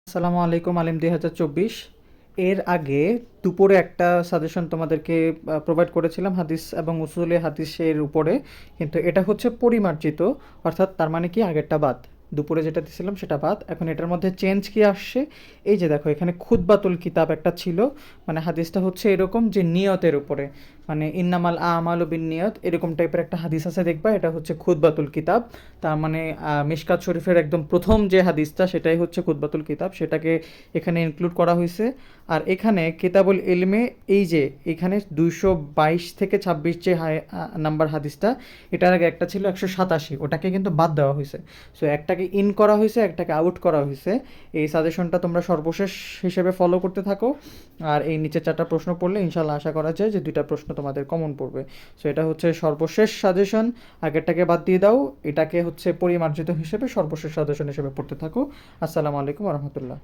আসসালামু আলাইকুম আলিম 2024। এর আগে দুপুরে একটা সাজেশন তোমাদেরকে প্রোভাইড করেছিলাম হাদিস এবং উসুলে হাদিসের উপরে, কিন্তু এটা হচ্ছে পরিমার্জিত, অর্থাৎ তার মানে কি আগেরটা বাদ। দুপুরে যেটা দিছিলাম সেটা বাদ। এখন এটার মধ্যে চেঞ্জ কি আসছে, এই যে দেখো এখানে খুতবাতুল কিতাব একটা ছিল, মানে হাদিসটা হচ্ছে এরকম যে নিয়তের উপরে, মানে ইন্নামাল আমালু বিন নিয়ত এরকম টাইপের একটা হাদিস আছে দেখবা, এটা হচ্ছে খুতবাতুল কিতাব। তার মানে মিশকাত শরীফের একদম প্রথম যে হাদিসটা সেটাই হচ্ছে খুতবাতুল কিতাব, সেটাকে এখানে ইনক্লুড করা হয়েছে। আর এখানে কিতাবুল ইলমে এই যে এখানে 222 থেকে 26 যে নাম্বার হাদিসটা, এটার আগে একটা ছিল 187, ওটাকে কিন্তু বাদ দেওয়া হয়েছে। সো একটাকে ইন করা হয়েছে, একটাকে আউট করা হয়েছে। এই সাজেশনটা তোমরা সর্বশেষ হিসেবে ফলো করতে থাকো। আর এই নিচে 4টা প্রশ্ন পড়লে ইনশাল্লাহ আশা করা যায় যে 2টা প্রশ্ন তোমাদের কমন পড়বে। সো এটা হচ্ছে সর্বশেষ সাজেশন, আগেরটাকে বাদ দিয়ে দাও, এটাকে হচ্ছে পরিমার্জিত হিসেবে সর্বশেষ সাজেশন হিসেবে পড়তে থাকো। আসসালামু আলাইকুম রহমতুল্লাহ।